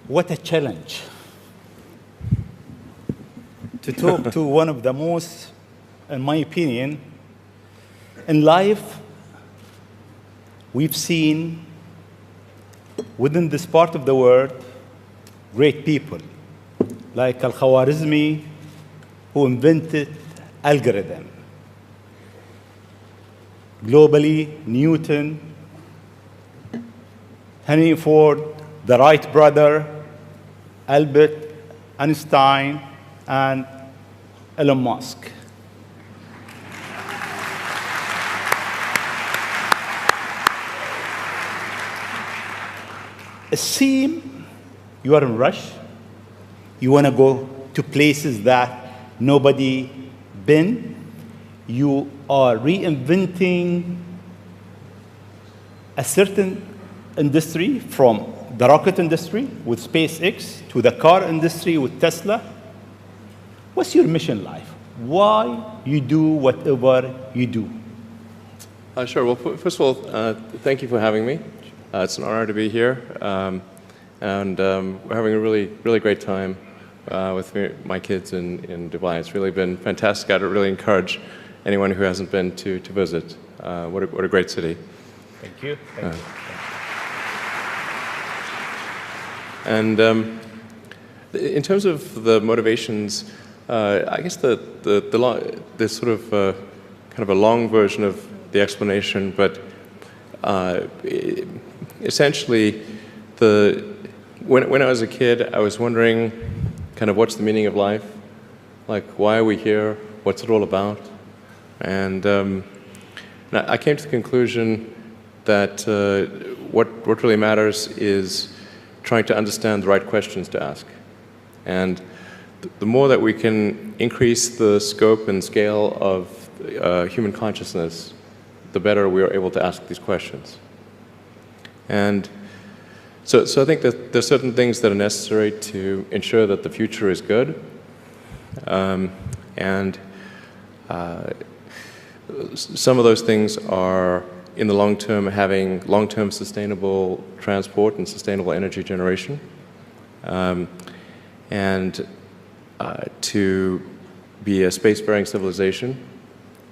What a challenge to talk to one of the most, in my opinion, in life, we've seen within this part of the world great people like Al-Khwarizmi, who invented algorithm. Globally, Newton, Henry Ford, the Wright brother, Albert Einstein, and Elon Musk. It seems you are in rush. You want to go to places that nobody been. You are reinventing a certain industry, from the rocket industry with SpaceX to the car industry with Tesla. What's your mission in life? Why you do whatever you do? Sure. Well, first of all, thank you for having me. It's an honor to be here, and we're having a really great time with my kids in Dubai. It's really been fantastic. I'd really encourage anyone who hasn't been to visit. What a great city. Thank you. Thank you. And in terms of the motivations, I guess the sort of kind of a long version of the explanation, but essentially, when I was a kid, I was wondering kind of what's the meaning of life, like why are we here, what's it all about, and I came to the conclusion that what really matters is trying to understand the right questions to ask. And the more that we can increase the scope and scale of human consciousness, the better we are able to ask these questions. And so I think that there's certain things that are necessary to ensure that the future is good. And some of those things are, in the long term, having long-term sustainable transport and sustainable energy generation, and to be a space-faring civilization,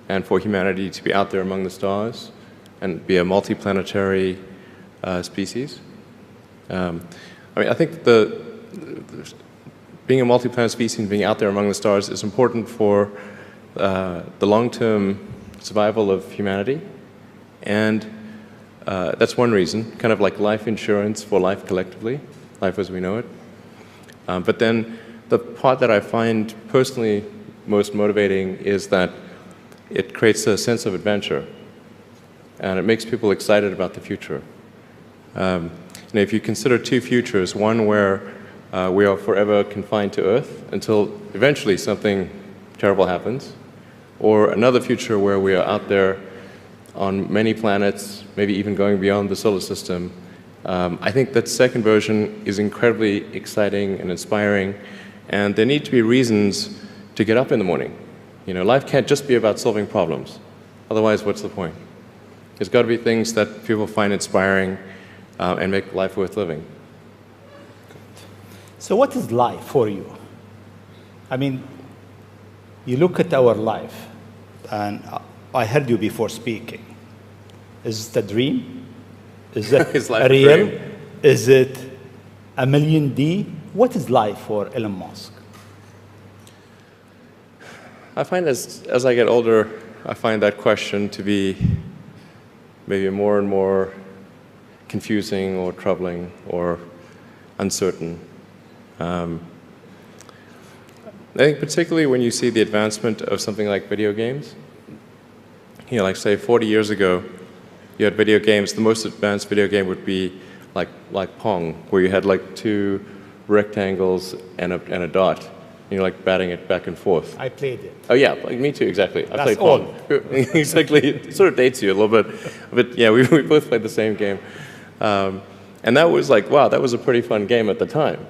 and for humanity to be out there among the stars and be a multi-planetary species. I mean, I think being a multi-planet species and being out there among the stars is important for the long-term survival of humanity. And that's one reason, kind of like life insurance for life collectively, life as we know it. But then the part that I find personally most motivating is that it creates a sense of adventure, and it makes people excited about the future. If you consider two futures, one where we are forever confined to Earth until eventually something terrible happens, or another future where we are out there on many planets, maybe even going beyond the solar system, I think that second version is incredibly exciting and inspiring, and there need to be reasons to get up in the morning. Life can't just be about solving problems. Otherwise, what's the point? There's got to be things that people find inspiring and make life worth living. So what is life for you? I mean, you look at our life, and I heard you before speaking. Is it a dream? Is it Is life a real? dream? Is it a million D? What is life for Elon Musk? I find as I get older, I find that question to be maybe more and more confusing or troubling or uncertain. I think particularly when you see the advancement of something like video games, like say 40 years ago, you had video games. The most advanced video game would be like Pong, where you had like two rectangles and a dot. You're like batting it back and forth. I played it. Oh yeah, like me too, exactly. I That's played Pong. Exactly, it sort of dates you a little bit, but yeah, we both played the same game, and that was like, wow, that was a pretty fun game at the time.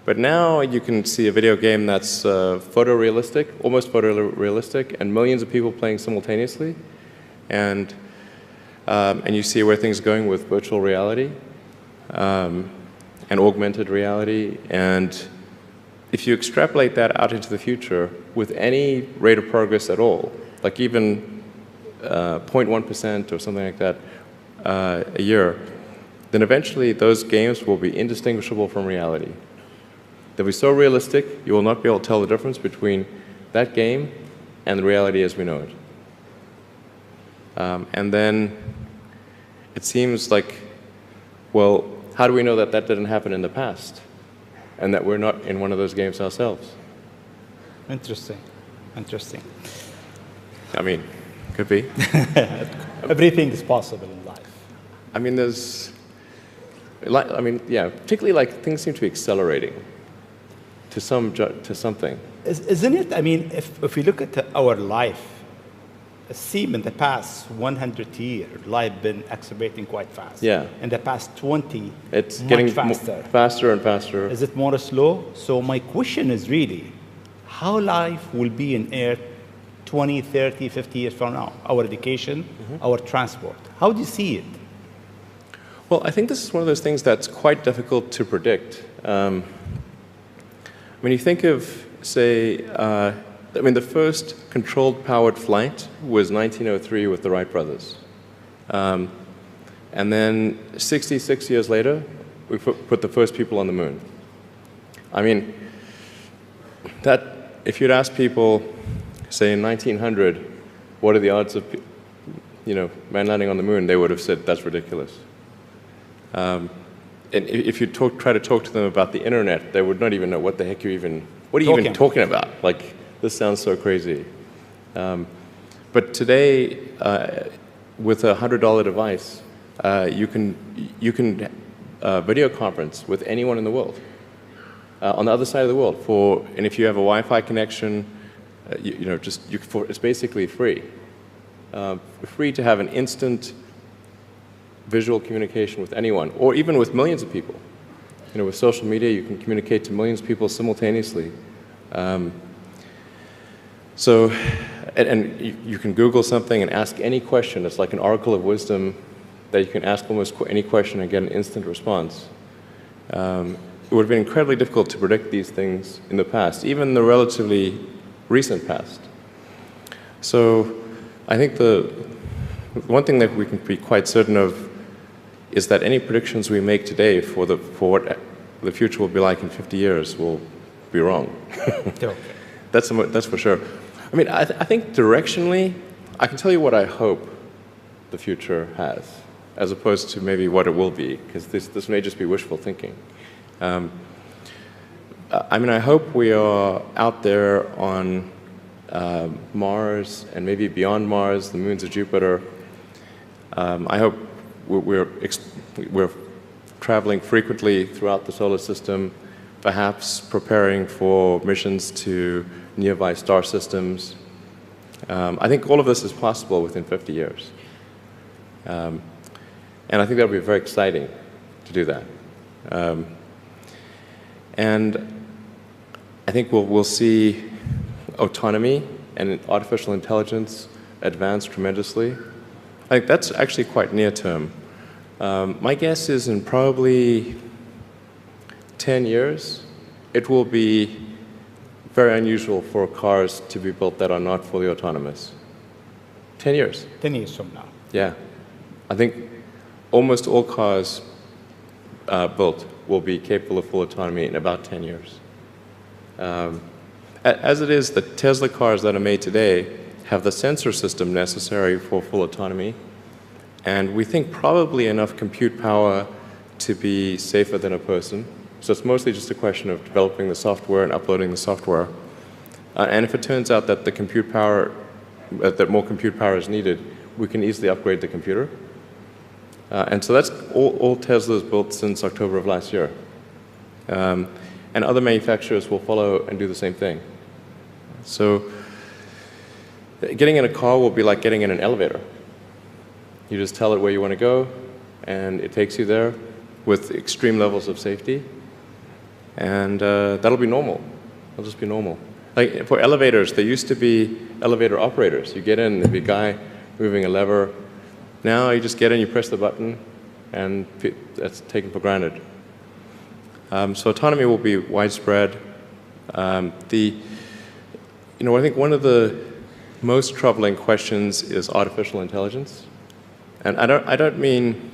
But now you can see a video game that's photorealistic, almost photorealistic, and millions of people playing simultaneously, and you see where things are going with virtual reality. and augmented reality. And if you extrapolate that out into the future with any rate of progress at all, like even 0.1% or something like that a year, then eventually those games will be indistinguishable from reality. They'll be so realistic, you will not be able to tell the difference between that game and the reality as we know it. And then it seems like, well, how do we know that that didn't happen in the past and that we're not in one of those games ourselves? Interesting. Interesting. I mean, could be. Everything is possible in life. I mean, there's, like, I mean, yeah, particularly like things seem to be accelerating to something. Isn't it? I mean, if we look at our life, it seems in the past 100 years, life been accelerating quite fast. Yeah. In the past 20, It's much getting faster. faster and faster. Is it more slow? So my question is really, how life will be in Earth 20, 30, 50 years from now? Our education, our transport. How do you see it? Well, I think this is one of those things that's quite difficult to predict. When you think of, say, I mean, the first controlled powered flight was 1903 with the Wright brothers. And then 66 years later, we put the first people on the moon. I mean, that, if you'd ask people, say in 1900, what are the odds of, man landing on the moon, they would have said, that's ridiculous. And if you try to talk to them about the internet, they would not even know what the heck what are you even talking about? Like, this sounds so crazy. But today, with a $100 device, you can video conference with anyone in the world, on the other side of the world. And if you have a Wi-Fi connection, it's basically free. Free to have an instant visual communication with anyone, or even with millions of people. With social media, you can communicate to millions of people simultaneously. So, and you can Google something and ask any question. It's like an oracle of wisdom that you can ask almost any question and get an instant response. It would have been incredibly difficult to predict these things in the past, even the relatively recent past. So I think the one thing that we can be quite certain of is that any predictions we make today for what the future will be like in 50 years will be wrong. That's for sure. I mean, I think directionally, I can tell you what I hope the future has, as opposed to maybe what it will be, because this may just be wishful thinking. I mean, I hope we are out there on Mars and maybe beyond Mars, the moons of Jupiter. I hope we're traveling frequently throughout the solar system, perhaps preparing for missions to nearby star systems. I think all of this is possible within 50 years. And I think that would be very exciting to do that. And I think we'll see autonomy and artificial intelligence advance tremendously. I think that's actually quite near term. My guess is in probably 10 years, it will be very unusual for cars to be built that are not fully autonomous. 10 years. 10 years from now. Yeah. I think almost all cars built will be capable of full autonomy in about 10 years. As it is, the Tesla cars that are made today have the sensor system necessary for full autonomy, and we think probably enough compute power to be safer than a person. So it's mostly just a question of developing the software and uploading the software. And if it turns out that the compute power, that more compute power is needed, we can easily upgrade the computer. And so that's all Teslas built since October of last year. And other manufacturers will follow and do the same thing. So getting in a car will be like getting in an elevator. You just tell it where you want to go, and it takes you there with extreme levels of safety. And that'll be normal. It'll just be normal. Like for elevators, there used to be elevator operators. You get in, there'd be a guy moving a lever. Now you just get in, you press the button, and that's taken for granted. So autonomy will be widespread. I think one of the most troubling questions is artificial intelligence. And I don't mean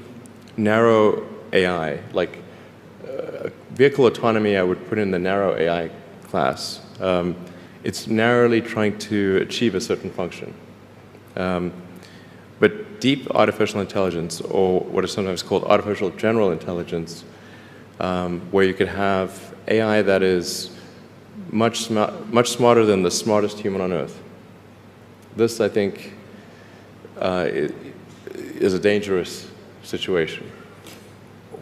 narrow AI. Like vehicle autonomy, I would put in the narrow AI class. It's narrowly trying to achieve a certain function. But deep artificial intelligence, or what is sometimes called artificial general intelligence, where you could have AI that is much smarter than the smartest human on Earth. This, I think, is a dangerous situation.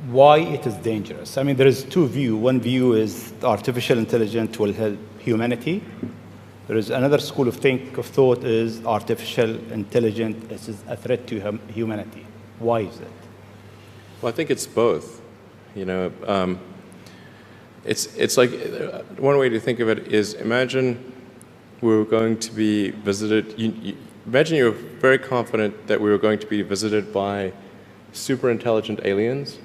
Why it is dangerous? I mean, there is two views. One view is artificial intelligence will help humanity. There is another school of thought is artificial intelligence is a threat to humanity. Why is it? Well, I think it's both. It's like one way to think of it is imagine we were going to be visited. Imagine you were very confident that we were going to be visited by super intelligent aliens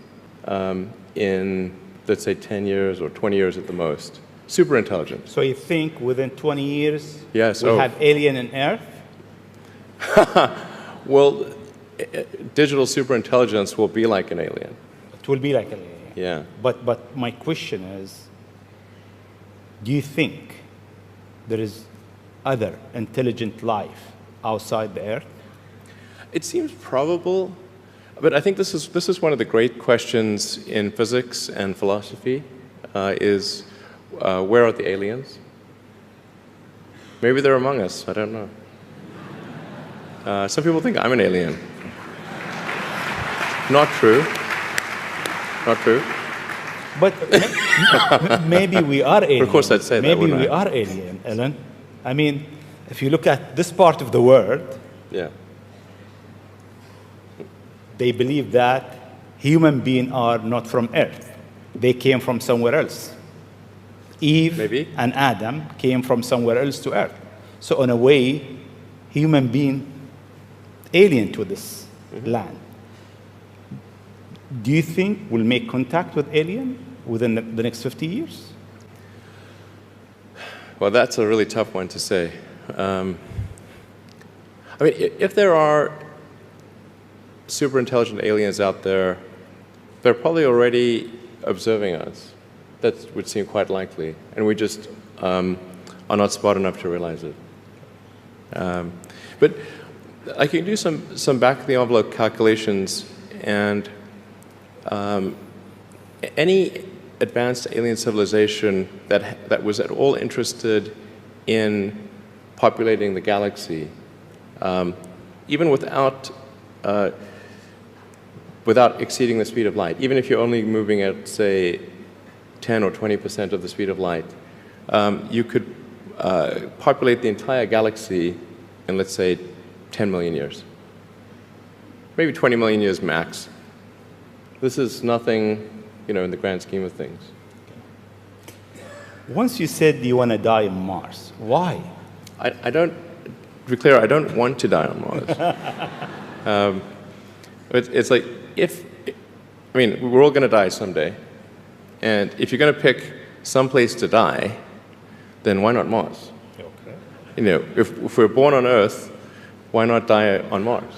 in, let's say, 10 years or 20 years at the most. Super intelligent. So you think within 20 years yes, we'll have alien in Earth? Well, digital superintelligence will be like an alien. It will be like an alien. Yeah. But my question is, do you think there is other intelligent life outside the Earth? It seems probable, but I think this is one of the great questions in physics and philosophy, is where are the aliens? Maybe they're among us, I don't know. Some people think I'm an alien. Not true. Not true. But maybe we are alien. Of course I'd say that, maybe wouldn't we I? are alien, Ellen. I mean, if you look at this part of the world, Yeah. they believe that human beings are not from Earth. They came from somewhere else. Eve Maybe. and Adam came from somewhere else to Earth. So in a way, human being alien to this land. Do you think we'll make contact with alien within the next 50 years? Well, that's a really tough one to say. I mean, if there are super intelligent aliens out there, they're probably already observing us. That would seem quite likely, and we just are not smart enough to realize it. But I can do some back-of-the-envelope calculations, and any advanced alien civilization that was at all interested in populating the galaxy, even without exceeding the speed of light, even if you're only moving at, say, 10 or 20% of the speed of light, you could populate the entire galaxy in, let's say, 10 million years. Maybe 20 million years max. This is nothing, in the grand scheme of things. Once you said you want to die on Mars, why? I don't, to be clear, I don't want to die on Mars. It's like, we're all going to die someday. And if you're going to pick some place to die, then why not Mars? Okay. If we're born on Earth, why not die on Mars?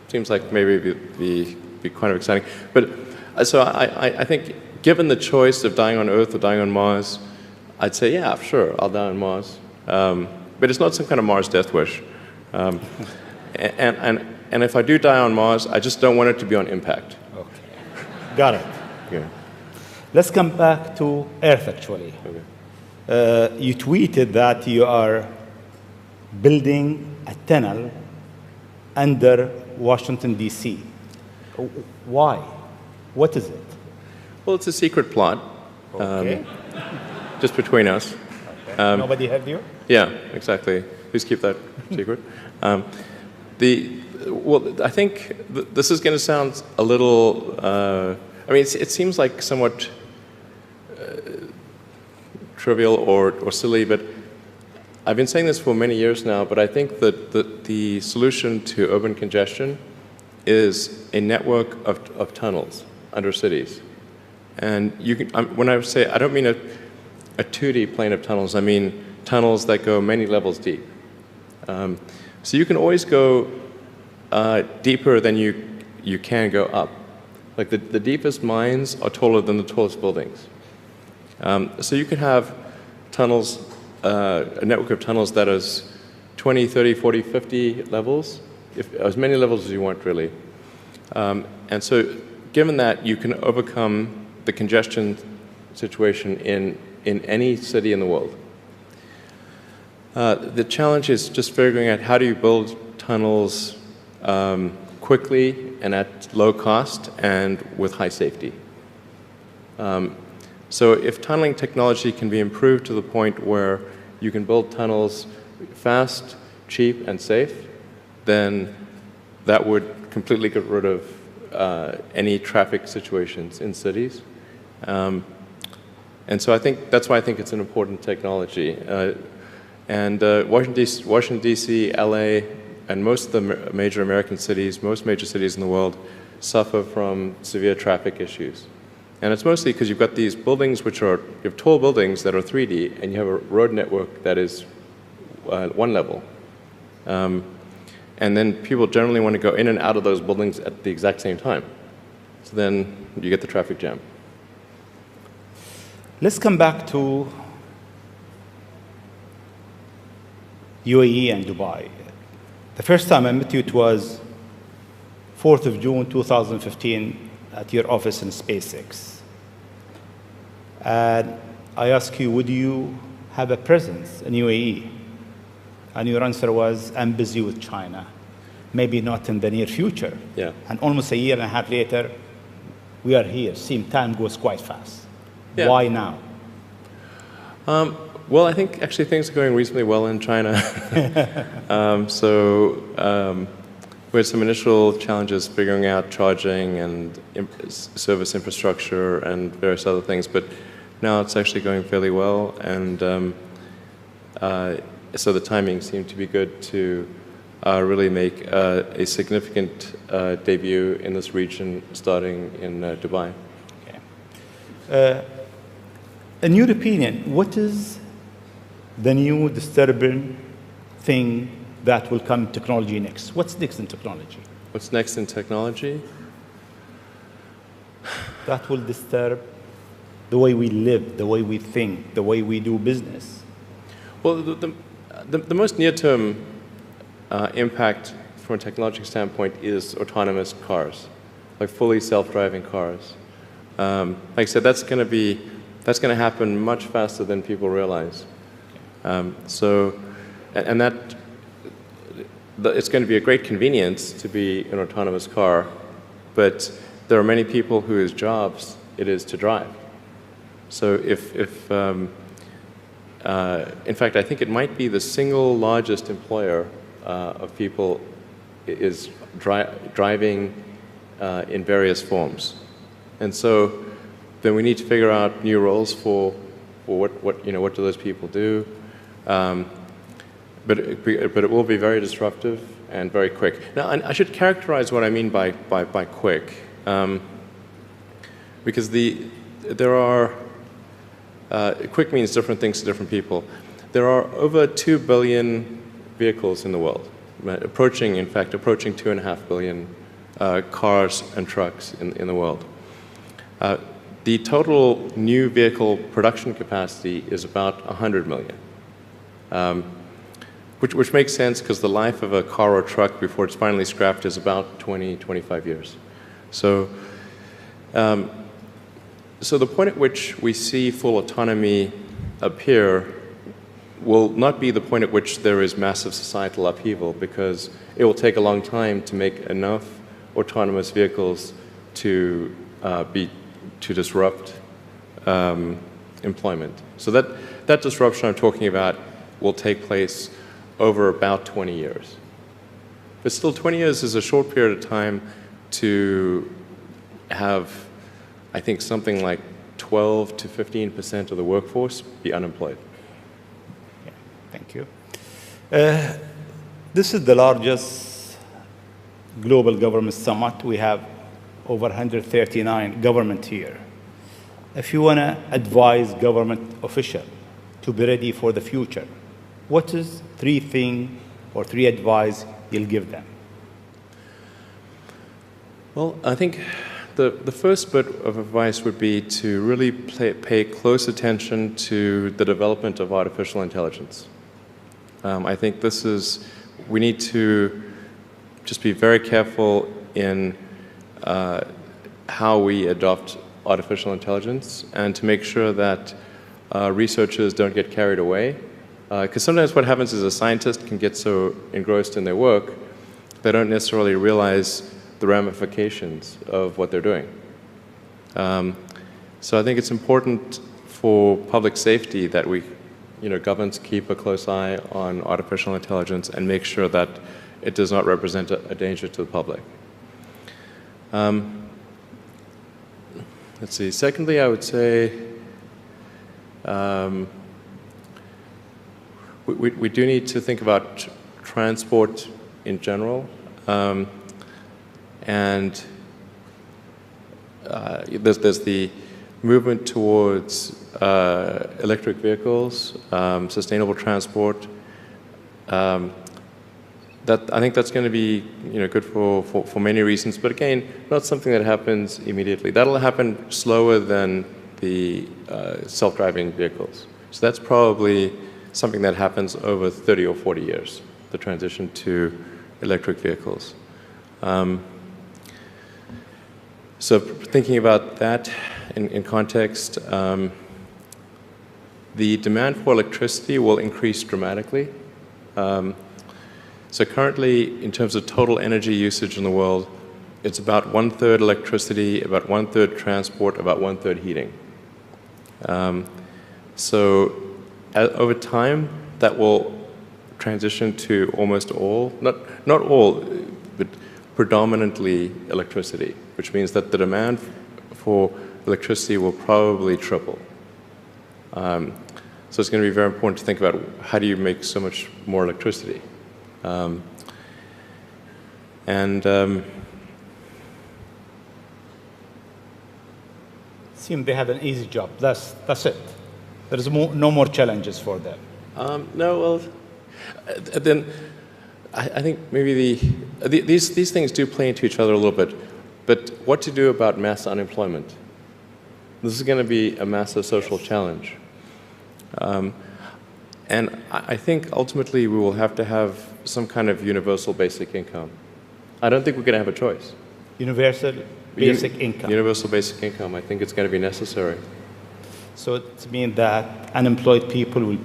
Seems like maybe it'd be kind of exciting. But so I think, given the choice of dying on Earth or dying on Mars, I'd say, yeah, sure, I'll die on Mars. But it's not some kind of Mars death wish. And if I do die on Mars, I just don't want it to be on impact. Okay. Got it. Yeah. Let's come back to Earth, actually. Okay. You tweeted that you are building a tunnel under Washington, D.C. Why? What is it? Well, it's a secret plot. Okay. Just between us. Okay. Nobody heard you? Yeah, exactly. Please keep that secret. I think this is going to sound a little, it seems like somewhat trivial or silly, but I've been saying this for many years now, but I think that the solution to urban congestion is a network of tunnels under cities. And you can, when I say, I don't mean a 2D plane of tunnels, I mean tunnels that go many levels deep. So you can always go deeper than you can go up. Like the deepest mines are taller than the tallest buildings. So you could have tunnels, a network of tunnels that is 20, 30, 40, 50 levels, as many levels as you want, really. And so given that, you can overcome the congestion situation in any city in the world. The challenge is just figuring out how do you build tunnels quickly and at low cost and with high safety. So if tunneling technology can be improved to the point where you can build tunnels fast, cheap, and safe, then that would completely get rid of any traffic situations in cities. And so I think that's why I think it's an important technology. Washington, D.C., LA, and most of the major American cities, most major cities in the world, suffer from severe traffic issues. And it's mostly because you've got these buildings which are, you have tall buildings that are 3D, and you have a road network that is one level. And then people generally want to go in and out of those buildings at the exact same time. So then you get the traffic jam. Let's come back to UAE and Dubai. The first time I met you, it was 4th of June, 2015, at your office in SpaceX. And I asked you, would you have a presence in UAE? And your answer was, I'm busy with China. Maybe not in the near future. Yeah. And almost a year and a half later, we are here. Seems time goes quite fast. Yeah. Why now? Well, I think actually things are going reasonably well in China. We had some initial challenges figuring out charging and service infrastructure and various other things, but now it's actually going fairly well, and so the timing seemed to be good to really make a significant debut in this region, starting in Dubai. Okay. In your opinion, what is the new disturbing thing that will come in technology next? What's next in technology? What's next in technology? That will disturb the way we live, the way we think, the way we do business. Well, the most near-term impact from a technological standpoint is autonomous cars, like fully self-driving cars. Like I said, that's going to happen much faster than people realize. It's going to be a great convenience to be an autonomous car, but there are many people whose jobs it is to drive. So in fact, I think it might be the single largest employer of people is driving in various forms. And so then we need to figure out new roles for what do those people do. But it will be very disruptive and very quick. Now, I should characterize what I mean by quick, because quick means different things to different people. There are over 2 billion vehicles in the world, approaching 2.5 billion cars and trucks in the world. The total new vehicle production capacity is about 100 million. Which makes sense because the life of a car or truck before it's finally scrapped is about 20, 25 years. So the point at which we see full autonomy appear will not be the point at which there is massive societal upheaval, because it will take a long time to make enough autonomous vehicles to disrupt employment. So that disruption I'm talking about will take place over about 20 years. But still, 20 years is a short period of time to have, I think, something like 12 to 15% of the workforce be unemployed. Yeah, thank you. This is the largest global government summit. We have over 139 governments here. if you want to advise government official to be ready for the future, what is three things or three advice you'll give them? Well, I think the first bit of advice would be to really pay close attention to the development of artificial intelligence. I think we need to just be very careful in how we adopt artificial intelligence and to make sure that researchers don't get carried away. Because sometimes what happens is a scientist can get so engrossed in their work, they don't necessarily realize the ramifications of what they're doing. So I think it's important for public safety that governments keep a close eye on artificial intelligence and make sure that it does not represent a danger to the public. Let's see. Secondly, I would say we do need to think about transport in general. And there's the movement towards electric vehicles, sustainable transport. I think that's going to be good for many reasons, but again, not something that happens immediately. That'll happen slower than the self-driving vehicles. So that's probably something that happens over 30 or 40 years, the transition to electric vehicles. So thinking about that in context, the demand for electricity will increase dramatically. So currently, in terms of total energy usage in the world, it's about 1/3 electricity, about 1/3 transport, about 1/3 heating. So over time, that will transition to almost all, not all, but predominantly electricity, which means that the demand for electricity will probably triple. So it's going to be very important to think about how do you make so much more electricity. Seem they have an easy job. That's it. There is no more challenges for them. No, well, then I think maybe these things do play into each other a little bit. But what to do about mass unemployment? This is going to be a massive social challenge. And I think ultimately we will have to have some kind of universal basic income. I don't think we're going to have a choice. Universal basic income. Universal basic income. I think it's going to be necessary. So it means that unemployed people will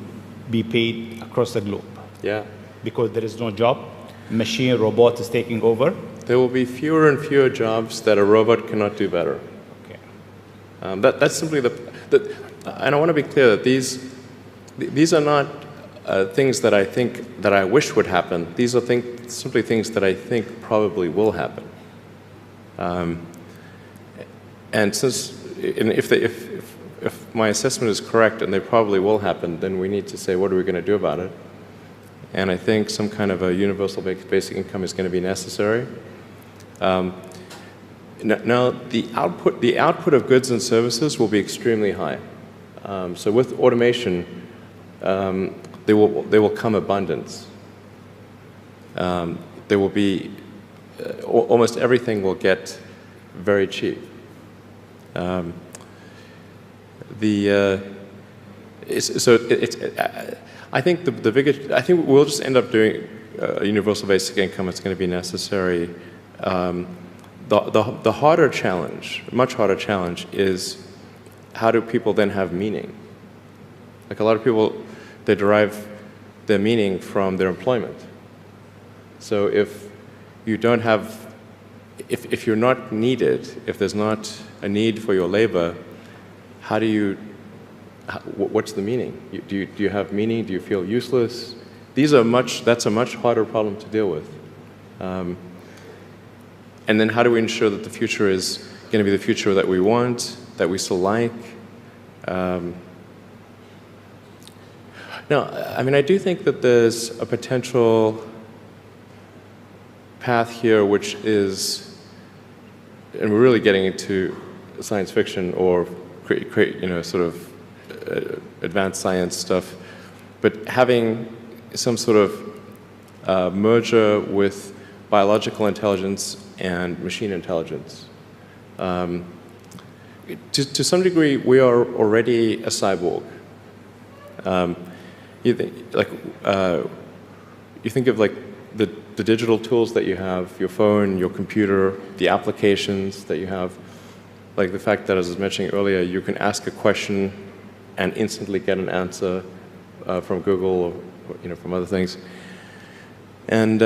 be paid across the globe. Yeah. Because there is no job, machine, robot is taking over. There will be fewer and fewer jobs that a robot cannot do better. Okay. That's simply and I want to be clear that these are not things that I think that I wish would happen. These are simply things that I think probably will happen. And if my assessment is correct and they probably will happen, then we need to say, what are we going to do about it? And I think some kind of a universal basic income is going to be necessary. Now, the output of goods and services will be extremely high. So with automation, there will come abundance. There will be almost everything will get very cheap. I think I think we'll just end up doing a universal basic income. It's going to be necessary. The harder challenge, much harder challenge, is how do people then have meaning? Like a lot of people, they derive their meaning from their employment. So if you don't have, if you're not needed, if there's not a need for your labor, how do you? What's the meaning? Do you have meaning? Do you feel useless? That's a much harder problem to deal with. And then how do we ensure that the future is going to be the future that we want, that we still like? No, I mean, I do think that there's a potential path here which is, and we're really getting into science fiction or create sort of advanced science stuff, but having some sort of merger with biological intelligence and machine intelligence. To some degree, we are already a cyborg. You think of like the digital tools that you have, your phone, your computer, the applications that you have, like the fact that, as I was mentioning earlier, you can ask a question and instantly get an answer from Google or from other things. And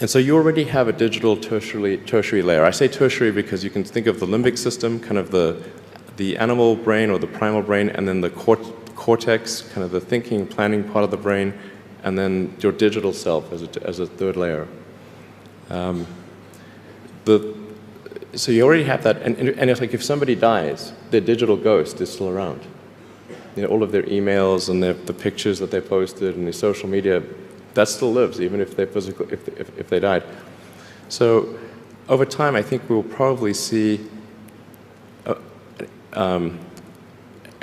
so you already have a digital tertiary layer. I say tertiary because you can think of the limbic system, kind of the animal brain or the primal brain, and then the cortex, kind of the thinking, planning part of the brain, and then your digital self as a third layer. So you already have that, and it's like if somebody dies, their digital ghost is still around. All of their emails and the pictures that they posted and the social media, that still lives, even if they died. So over time, I think we'll probably see a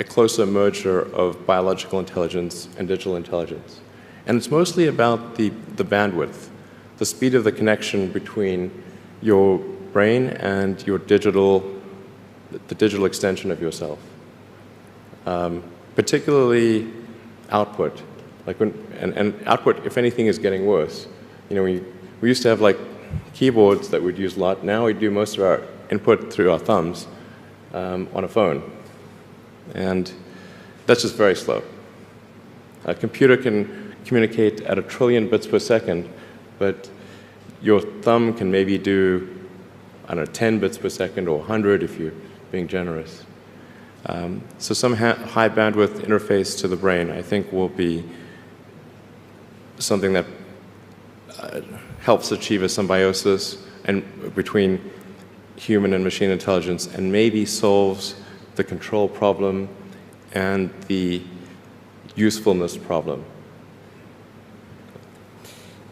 closer merger of biological intelligence and digital intelligence. And it's mostly about the bandwidth, the speed of the connection between your brain and the digital extension of yourself. Particularly output. And output, if anything, is getting worse. We used to have like keyboards that we'd use a lot. Now we do most of our input through our thumbs on a phone. And that's just very slow. A computer can communicate at 1 trillion bits per second, but your thumb can maybe do, I don't know, 10 bits per second or 100 if you're being generous. So some high bandwidth interface to the brain, I think, will be something that helps achieve a symbiosis between human and machine intelligence, and maybe solves the control problem and the usefulness problem.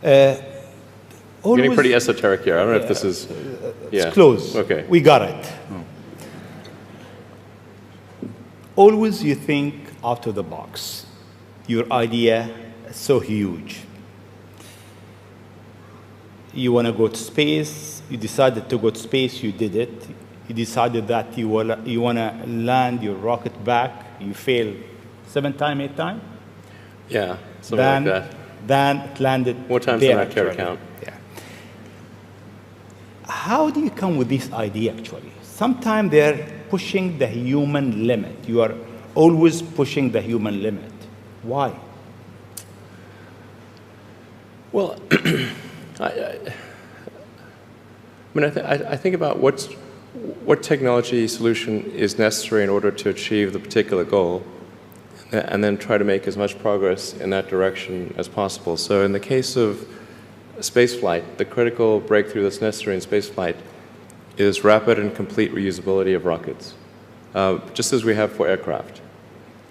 Getting pretty esoteric here. I don't know if this is... It's close. Okay. We got it. Always you think out of the box. Your idea is so huge. You want to go to space. You decided to go to space. You did it. You decided that you want to land your rocket back. You failed 7 times, 8 times. Yeah, something like that. Then it landed. More times than I care to count. Yeah. How do you come with this idea, actually? Sometimes they're pushing the human limit. You are always pushing the human limit. Why? Well, I think about what technology solution is necessary in order to achieve the particular goal, and then try to make as much progress in that direction as possible. So in the case of spaceflight, the critical breakthrough that's necessary in spaceflight is rapid and complete reusability of rockets, just as we have for aircraft.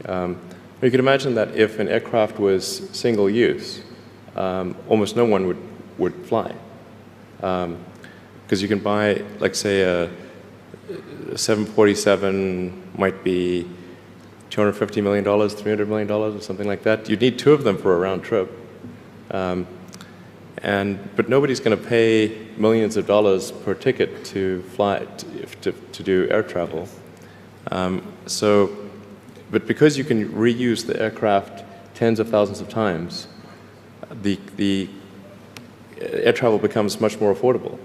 You can imagine that if an aircraft was single use, almost no one would fly. Because you can buy, like, say, a 747 might be $250 million, $300 million, or something like that. You'd need 2 of them for a round trip. But nobody's going to pay millions of dollars per ticket to fly, to do air travel. But because you can reuse the aircraft tens of thousands of times, the air travel becomes much more affordable.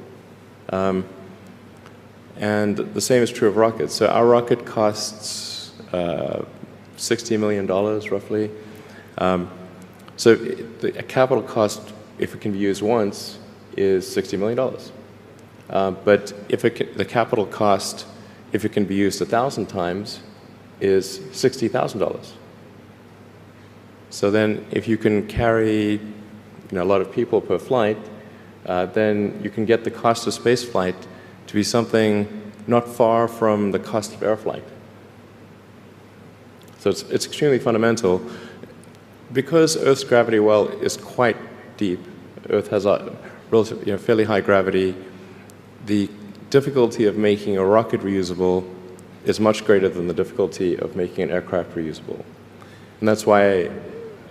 And the same is true of rockets. So our rocket costs $60 million, roughly. So the capital cost, if it can be used once, is $60 million. But the capital cost, if it can be used 1,000 times, is $60,000. So then if you can carry a lot of people per flight, then you can get the cost of space flight to be something not far from the cost of air flight. So it's extremely fundamental. Because Earth's gravity well is quite deep, Earth has a relatively, fairly high gravity, the difficulty of making a rocket reusable is much greater than the difficulty of making an aircraft reusable. And that's why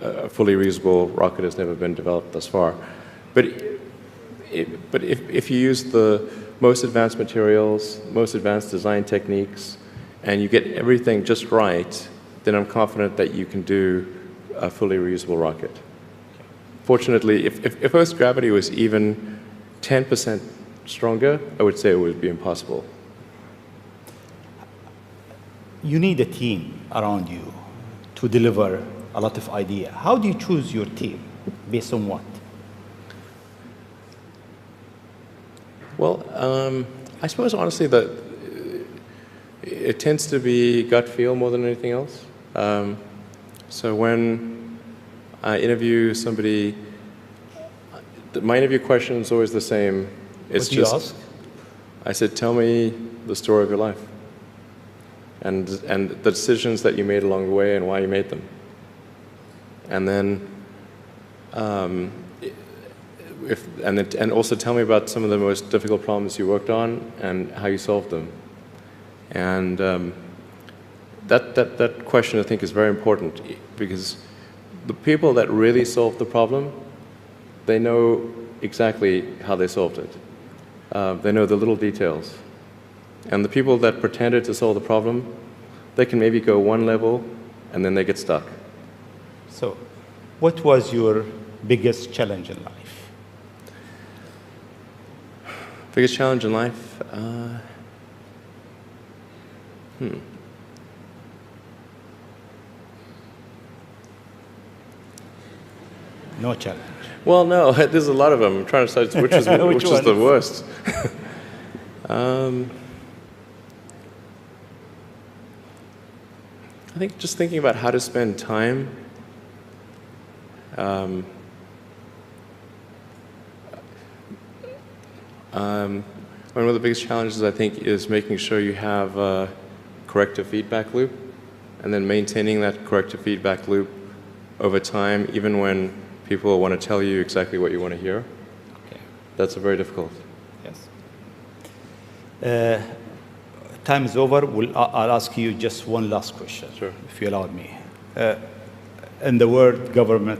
a fully reusable rocket has never been developed thus far. But if you use the most advanced materials, most advanced design techniques, and you get everything just right, then I'm confident that you can do a fully reusable rocket. Fortunately, if Earth's gravity was even 10% stronger, I would say it would be impossible. You need a team around you to deliver a lot of ideas. How do you choose your team? Based on what? Well, I suppose honestly that it tends to be gut feel more than anything else. So when I interview somebody, my interview question is always the same. It's What do you ask? I said, tell me the story of your life and the decisions that you made along the way and why you made them. And then, and also tell me about some of the most difficult problems you worked on and how you solved them. And that question, I think, is very important because the people that really solved the problem, they know exactly how they solved it. They know the little details. And the people that pretended to solve the problem, they can maybe go one level and then they get stuck. So, what was your biggest challenge in life? Biggest challenge in life? No challenge. Well, no, there's a lot of them. I'm trying to decide which is, which is the worst. I think just thinking about how to spend time. One of the biggest challenges, I think, is making sure you have a corrective feedback loop and then maintaining that corrective feedback loop over time, even when people want to tell you exactly what you want to hear. Okay. That's very difficult. Yes. Time is over. I'll ask you just one last question, Sure. if you allow me. In the World Government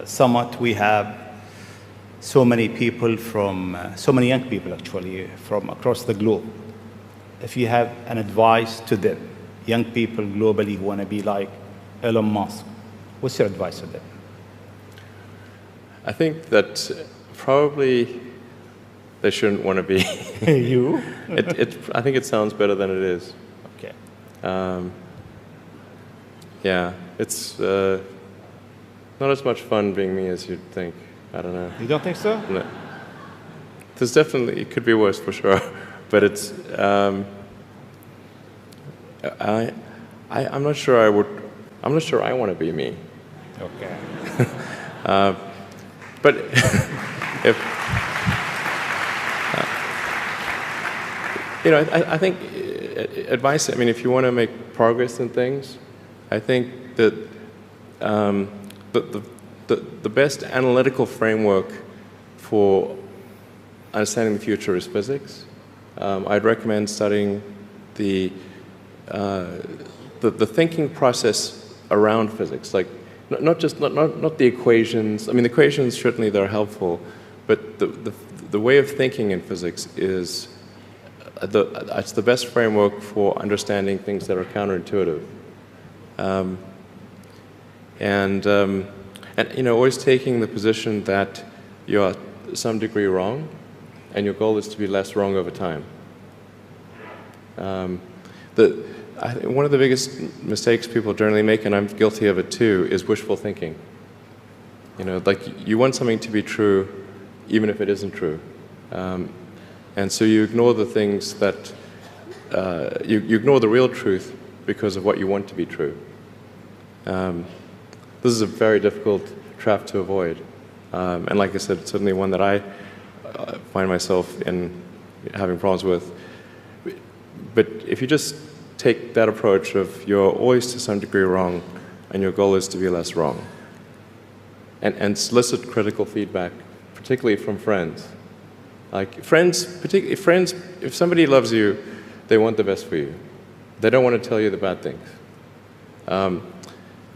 Summit, we have so many people from, so many young people actually, from across the globe. If you have an advice to them, young people globally who want to be like Elon Musk, what's your advice to them? I think that probably they shouldn't want to be. You? I think it sounds better than it is. Okay. Yeah, it's not as much fun being me as you'd think. I don't know. You don't think so? No. There's definitely, it could be worse for sure, but it's, I'm not sure I'm not sure I want to be me. Okay. But if, you know, I think advice, I mean, if you want to make progress in things, I think that the best analytical framework for understanding the future is physics. I'd recommend studying the thinking process around physics, like not the equations. I mean, the equations certainly they're helpful, but the way of thinking in physics is it's the best framework for understanding things that are counterintuitive. And you know, always taking the position that you're to some degree wrong, and your goal is to be less wrong over time. One of the biggest mistakes people generally make, and I'm guilty of it too, is wishful thinking. You know, like you want something to be true, even if it isn't true, and so you ignore the things that you ignore the real truth because of what you want to be true. This is a very difficult trap to avoid, and like I said, it's certainly one that I find myself in having problems with. But if you just take that approach of you're always to some degree wrong, and your goal is to be less wrong, and solicit critical feedback, particularly from friends. Like friends, particularly friends, if somebody loves you, they want the best for you. They don't want to tell you the bad things.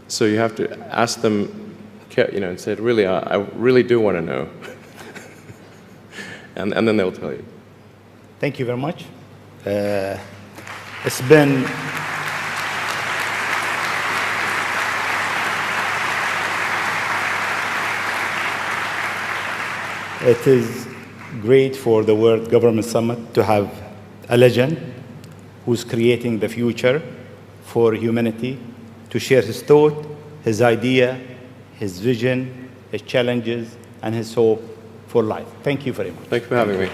So you have to ask them, and say, really, I really do want to know. and then they'll tell you. Thank you very much. It's been It is great for the World Government Summit to have a legend who's creating the future for humanity to share his thought, his idea, his vision, his challenges, and his hope for life. Thank you very much. Thank you for having me.